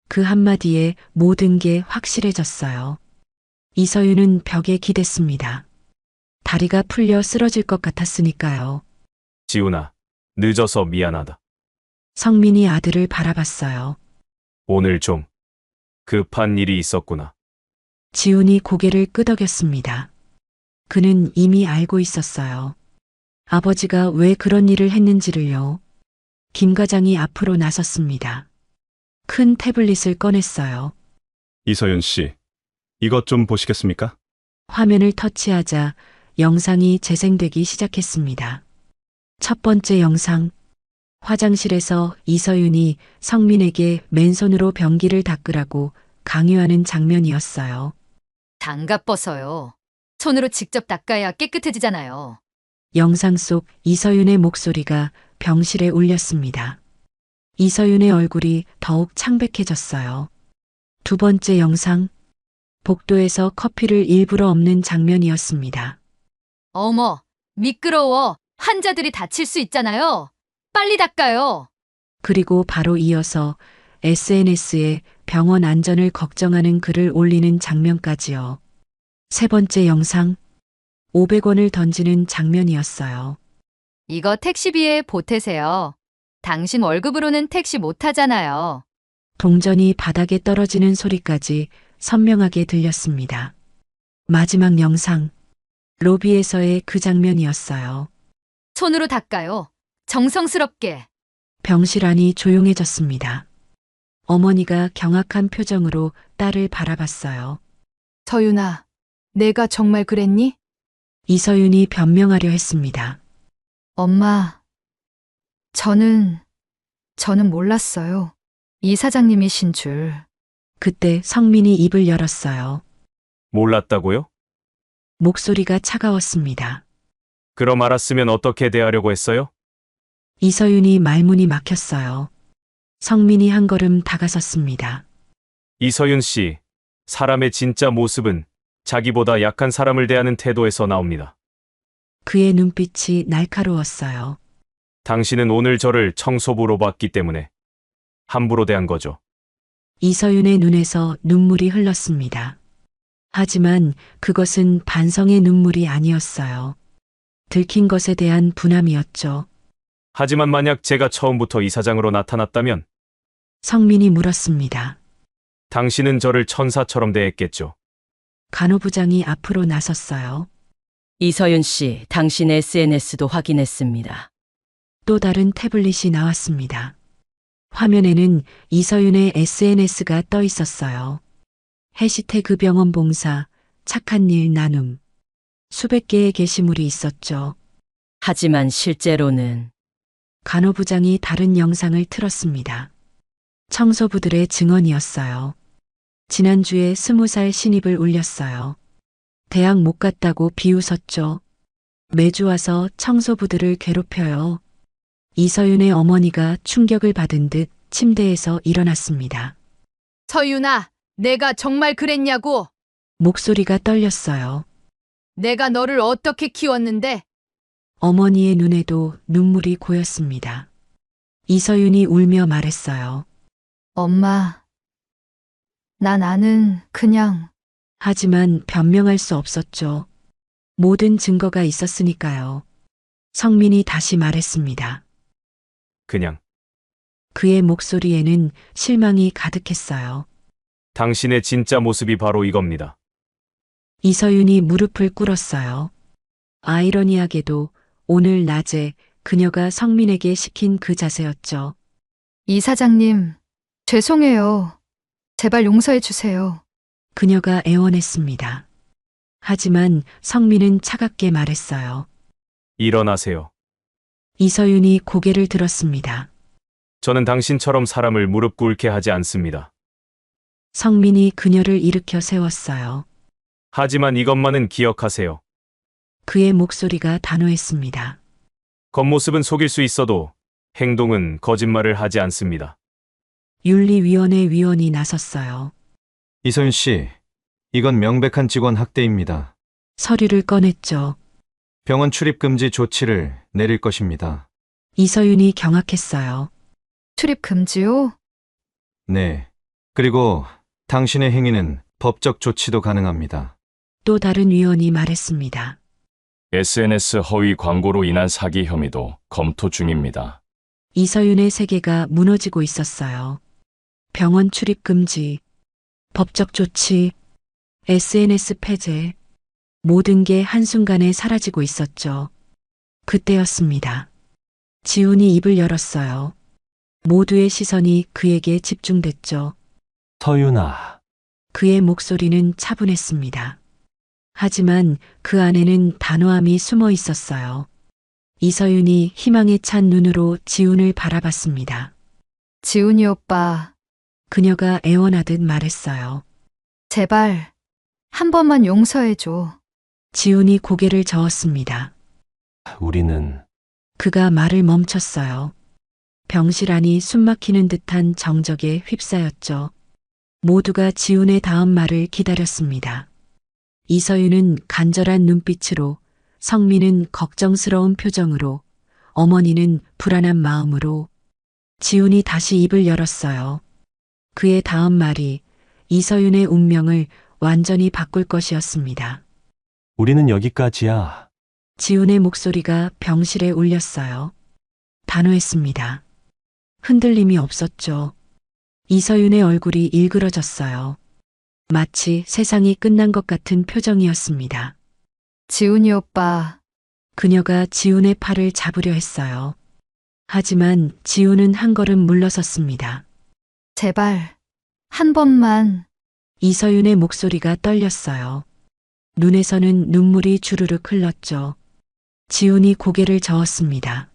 그 한마디에 모든 게 확실해졌어요. 이서윤은 벽에 기댔습니다. 다리가 풀려 쓰러질 것 같았으니까요. 지훈아, 늦어서 미안하다. 성민이 아들을 바라봤어요. 오늘 좀 급한 일이 있었구나. 지훈이 고개를 끄덕였습니다. 그는 이미 알고 있었어요. 아버지가 왜 그런 일을 했는지를요. 김 과장이 앞으로 나섰습니다. 큰 태블릿을 꺼냈어요. 이서윤 씨, 이것 좀 보시겠습니까? 화면을 터치하자 영상이 재생되기 시작했습니다. 첫 번째 영상. 화장실에서 이서윤이 성민에게 맨손으로 변기를 닦으라고 강요하는 장면이었어요. 장갑 벗어요. 손으로 직접 닦아야 깨끗해지잖아요. 영상 속 이서윤의 목소리가 병실에 울렸습니다. 이서윤의 얼굴이 더욱 창백해졌어요. 두 번째 영상. 복도에서 커피를 일부러 엎는 장면이었습니다. 어머, 미끄러워. 환자들이 다칠 수 있잖아요. 빨리 닦아요. 그리고 바로 이어서 SNS에 병원 안전을 걱정하는 글을 올리는 장면까지요. 세 번째 영상. 500원을 던지는 장면이었어요. 이거 택시비에 보태세요. 당신 월급으로는 택시 못 타잖아요. 동전이 바닥에 떨어지는 소리까지 선명하게 들렸습니다. 마지막 영상. 로비에서의 그 장면이었어요. 손으로 닦아요. 정성스럽게. 병실 안이 조용해졌습니다. 어머니가 경악한 표정으로 딸을 바라봤어요. 서윤아, 내가 정말 그랬니? 이서윤이 변명하려 했습니다. 엄마, 저는 몰랐어요. 이 사장님이신 줄. 그때 성민이 입을 열었어요. 몰랐다고요? 목소리가 차가웠습니다. 그럼 알았으면 어떻게 대하려고 했어요? 이서윤이 말문이 막혔어요. 성민이 한 걸음 다가섰습니다. 이서윤 씨, 사람의 진짜 모습은 자기보다 약한 사람을 대하는 태도에서 나옵니다. 그의 눈빛이 날카로웠어요. 당신은 오늘 저를 청소부로 봤기 때문에 함부로 대한 거죠. 이서윤의 눈에서 눈물이 흘렀습니다. 하지만 그것은 반성의 눈물이 아니었어요. 들킨 것에 대한 분함이었죠. 하지만 만약 제가 처음부터 이사장으로 나타났다면 성민이 물었습니다. 당신은 저를 천사처럼 대했겠죠. 간호부장이 앞으로 나섰어요. 이서윤 씨, 당신 SNS도 확인했습니다. 또 다른 태블릿이 나왔습니다. 화면에는 이서윤의 SNS가 떠 있었어요. 해시태그 병원 봉사, 착한 일 나눔. 수백 개의 게시물이 있었죠. 하지만 실제로는 간호부장이 다른 영상을 틀었습니다. 청소부들의 증언이었어요. 지난주에 20살 신입을 울렸어요. 대학 못 갔다고 비웃었죠. 매주 와서 청소부들을 괴롭혀요. 이서윤의 어머니가 충격을 받은 듯 침대에서 일어났습니다. 서윤아, 내가 정말 그랬냐고? 목소리가 떨렸어요. 내가 너를 어떻게 키웠는데? 어머니의 눈에도 눈물이 고였습니다. 이서윤이 울며 말했어요. 엄마, 나는 그냥 하지만 변명할 수 없었죠. 모든 증거가 있었으니까요. 성민이 다시 말했습니다. 그냥 그의 목소리에는 실망이 가득했어요. 당신의 진짜 모습이 바로 이겁니다. 이서윤이 무릎을 꿇었어요. 아이러니하게도 오늘 낮에 그녀가 성민에게 시킨 그 자세였죠. 이 사장님, 죄송해요. 제발 용서해 주세요. 그녀가 애원했습니다. 하지만 성민은 차갑게 말했어요. 일어나세요. 이서윤이 고개를 들었습니다. 저는 당신처럼 사람을 무릎 꿇게 하지 않습니다. 성민이 그녀를 일으켜 세웠어요. 하지만 이것만은 기억하세요. 그의 목소리가 단호했습니다. 겉모습은 속일 수 있어도 행동은 거짓말을 하지 않습니다. 윤리위원회 위원이 나섰어요. 이서윤 씨, 이건 명백한 직원 학대입니다. 서류를 꺼냈죠. 병원 출입 금지 조치를 내릴 것입니다. 이서윤이 경악했어요. 출입 금지요? 네. 그리고 당신의 행위는 법적 조치도 가능합니다. 또 다른 위원이 말했습니다. SNS 허위 광고로 인한 사기 혐의도 검토 중입니다. 이서윤의 세계가 무너지고 있었어요. 병원 출입 금지, 법적 조치, SNS 폐쇄, 모든 게 한순간에 사라지고 있었죠. 그때였습니다. 지훈이 입을 열었어요. 모두의 시선이 그에게 집중됐죠. 서윤아, 그의 목소리는 차분했습니다. 하지만 그 안에는 단호함이 숨어 있었어요. 이서윤이 희망에 찬 눈으로 지훈을 바라봤습니다. 지훈이 오빠, 그녀가 애원하듯 말했어요. 제발 한 번만 용서해 줘. 지훈이 고개를 저었습니다. 우리는 그가 말을 멈췄어요. 병실 안이 숨막히는 듯한 정적에 휩싸였죠. 모두가 지훈의 다음 말을 기다렸습니다. 이서윤은 간절한 눈빛으로, 성민은 걱정스러운 표정으로, 어머니는 불안한 마음으로. 지훈이 다시 입을 열었어요. 그의 다음 말이 이서윤의 운명을 완전히 바꿀 것이었습니다. 우리는 여기까지야. 지훈의 목소리가 병실에 울렸어요. 단호했습니다. 흔들림이 없었죠. 이서윤의 얼굴이 일그러졌어요. 마치 세상이 끝난 것 같은 표정이었습니다. 지훈이 오빠, 그녀가 지훈의 팔을 잡으려 했어요. 하지만 지훈은 한 걸음 물러섰습니다. 제발 한 번만. 이서윤의 목소리가 떨렸어요. 눈에서는 눈물이 주르륵 흘렀죠. 지훈이 고개를 저었습니다.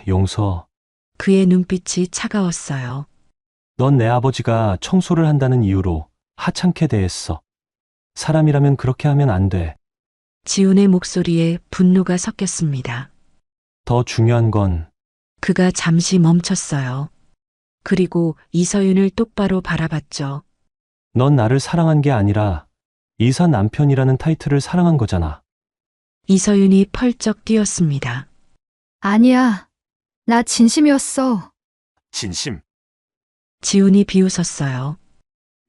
용서. 그의 눈빛이 차가웠어요. 넌 내 아버지가 청소를 한다는 이유로 하찮게 대했어. 사람이라면 그렇게 하면 안 돼. 지훈의 목소리에 분노가 섞였습니다. 더 중요한 건 그가 잠시 멈췄어요. 그리고 이서윤을 똑바로 바라봤죠. 넌 나를 사랑한 게 아니라 이사 남편이라는 타이틀을 사랑한 거잖아. 이서윤이 펄쩍 뛰었습니다. 아니야, 나 진심이었어. 진심. 지훈이 비웃었어요.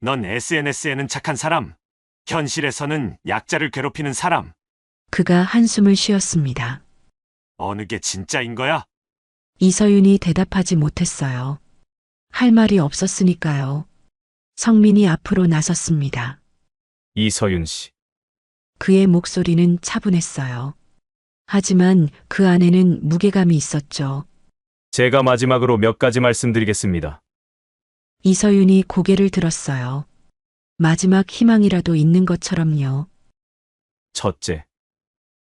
넌 SNS에는 착한 사람, 현실에서는 약자를 괴롭히는 사람. 그가 한숨을 쉬었습니다. 어느 게 진짜인 거야? 이서윤이 대답하지 못했어요. 할 말이 없었으니까요. 성민이 앞으로 나섰습니다. 이서윤 씨, 그의 목소리는 차분했어요. 하지만 그 안에는 무게감이 있었죠. 제가 마지막으로 몇 가지 말씀드리겠습니다. 이서윤이 고개를 들었어요. 마지막 희망이라도 있는 것처럼요. 첫째,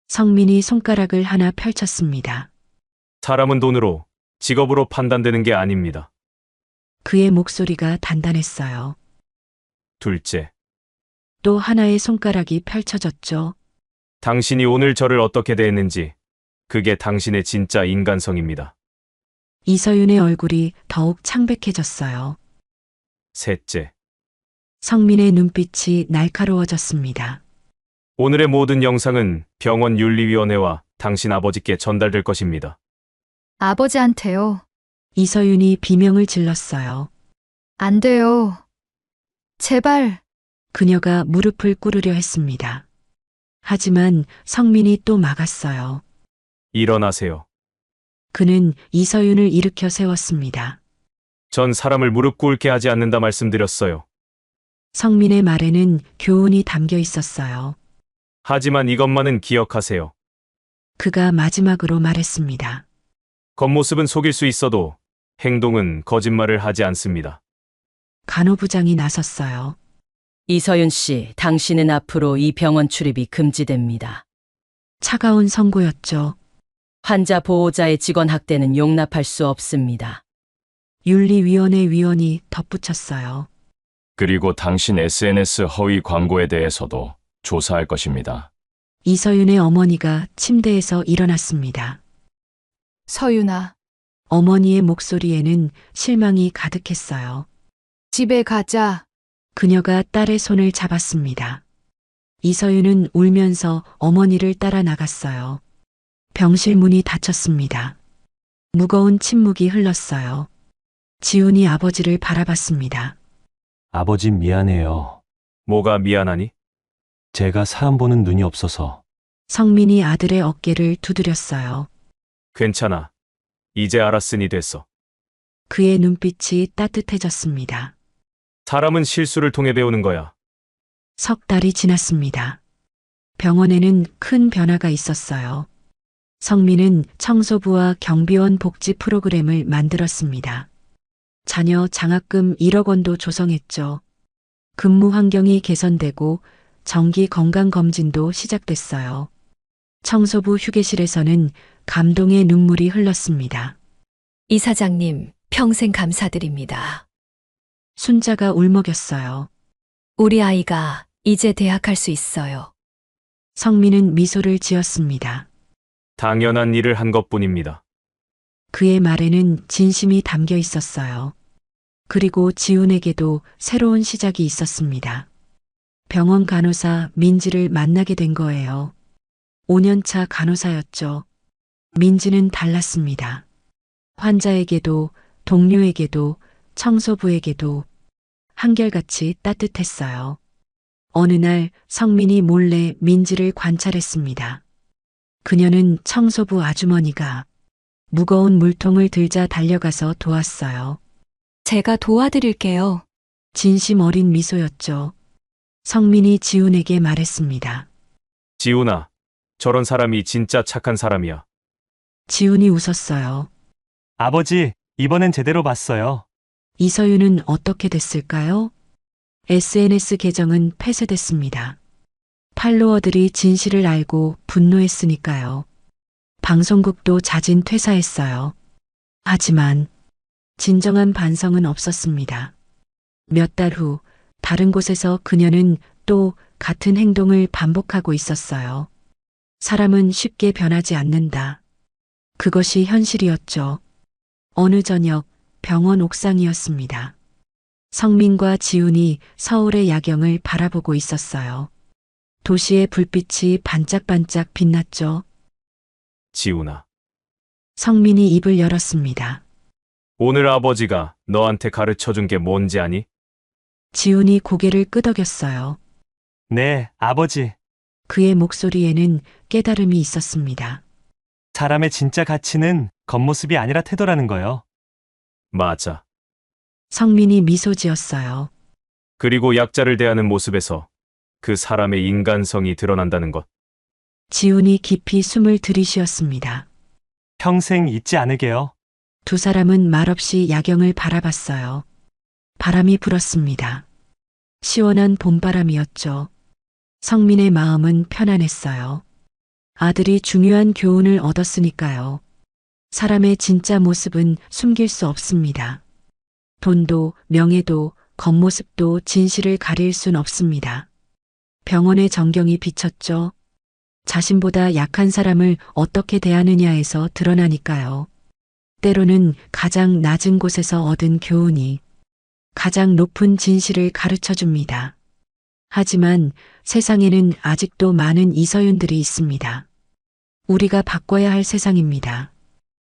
성민이 손가락을 하나 펼쳤습니다. 사람은 돈으로, 직업으로 판단되는 게 아닙니다. 그의 목소리가 단단했어요. 둘째, 또 하나의 손가락이 펼쳐졌죠. 당신이 오늘 저를 어떻게 대했는지, 그게 당신의 진짜 인간성입니다. 이서윤의 얼굴이 더욱 창백해졌어요. 셋째, 성민의 눈빛이 날카로워졌습니다. 오늘의 모든 영상은 병원 윤리위원회와 당신 아버지께 전달될 것입니다. 아버지한테요. 이서윤이 비명을 질렀어요. 안 돼요. 제발. 그녀가 무릎을 꿇으려 했습니다. 하지만 성민이 또 막았어요. 일어나세요. 그는 이서윤을 일으켜 세웠습니다. 전 사람을 무릎 꿇게 하지 않는다 말씀드렸어요. 성민의 말에는 교훈이 담겨 있었어요. 하지만 이것만은 기억하세요. 그가 마지막으로 말했습니다. 겉모습은 속일 수 있어도 행동은 거짓말을 하지 않습니다. 간호부장이 나섰어요. 이서윤 씨, 당신은 앞으로 이 병원 출입이 금지됩니다. 차가운 선고였죠. 환자 보호자의 직원 학대는 용납할 수 없습니다. 윤리위원회 위원이 덧붙였어요. 그리고 당신 SNS 허위 광고에 대해서도 조사할 것입니다. 이서윤의 어머니가 침대에서 일어났습니다. 서윤아, 어머니의 목소리에는 실망이 가득했어요. 집에 가자. 그녀가 딸의 손을 잡았습니다. 이서윤은 울면서 어머니를 따라 나갔어요. 병실 문이 닫혔습니다. 무거운 침묵이 흘렀어요. 지훈이 아버지를 바라봤습니다. 아버지 미안해요. 뭐가 미안하니? 제가 사람 보는 눈이 없어서. 성민이 아들의 어깨를 두드렸어요. 괜찮아. 이제 알았으니 됐어. 그의 눈빛이 따뜻해졌습니다. 사람은 실수를 통해 배우는 거야. 석 달이 지났습니다. 병원에는 큰 변화가 있었어요. 성민은 청소부와 경비원 복지 프로그램을 만들었습니다. 자녀 장학금 1억 원도 조성했죠. 근무 환경이 개선되고 정기 건강검진도 시작됐어요. 청소부 휴게실에서는 감동의 눈물이 흘렀습니다. 이사장님, 평생 감사드립니다. 순자가 울먹였어요. 우리 아이가 이제 대학 갈 수 있어요. 성민은 미소를 지었습니다. 당연한 일을 한 것뿐입니다. 그의 말에는 진심이 담겨 있었어요. 그리고 지훈에게도 새로운 시작이 있었습니다. 병원 간호사 민지를 만나게 된 거예요. 5년차 간호사였죠. 민지는 달랐습니다. 환자에게도, 동료에게도, 청소부에게도 한결같이 따뜻했어요. 어느 날 성민이 몰래 민지를 관찰했습니다. 그녀는 청소부 아주머니가 무거운 물통을 들자 달려가서 도왔어요. 제가 도와드릴게요. 진심 어린 미소였죠. 성민이 지훈에게 말했습니다. 지훈아, 저런 사람이 진짜 착한 사람이야. 지훈이 웃었어요. 아버지, 이번엔 제대로 봤어요. 이서윤은 어떻게 됐을까요? SNS 계정은 폐쇄됐습니다. 팔로워들이 진실을 알고 분노했으니까요. 방송국도 자진 퇴사했어요. 하지만 진정한 반성은 없었습니다. 몇 달 후 다른 곳에서 그녀는 또 같은 행동을 반복하고 있었어요. 사람은 쉽게 변하지 않는다. 그것이 현실이었죠. 어느 저녁 병원 옥상이었습니다. 성민과 지훈이 서울의 야경을 바라보고 있었어요. 도시의 불빛이 반짝반짝 빛났죠. 지훈아, 성민이 입을 열었습니다. 오늘 아버지가 너한테 가르쳐 준 게 뭔지 아니? 지훈이 고개를 끄덕였어요. 네, 아버지. 그의 목소리에는 깨달음이 있었습니다. 사람의 진짜 가치는 겉모습이 아니라 태도라는 거요. 맞아. 성민이 미소 지었어요. 그리고 약자를 대하는 모습에서 그 사람의 인간성이 드러난다는 것. 지훈이 깊이 숨을 들이쉬었습니다. 평생 잊지 않으게요. 두 사람은 말없이 야경을 바라봤어요. 바람이 불었습니다. 시원한 봄바람이었죠. 성민의 마음은 편안했어요. 아들이 중요한 교훈을 얻었으니까요. 사람의 진짜 모습은 숨길 수 없습니다. 돈도, 명예도, 겉모습도 진실을 가릴 순 없습니다. 병원의 전경이 비쳤죠. 자신보다 약한 사람을 어떻게 대하느냐에서 드러나니까요. 때로는 가장 낮은 곳에서 얻은 교훈이 가장 높은 진실을 가르쳐 줍니다. 하지만 세상에는 아직도 많은 이서윤들이 있습니다. 우리가 바꿔야 할 세상입니다.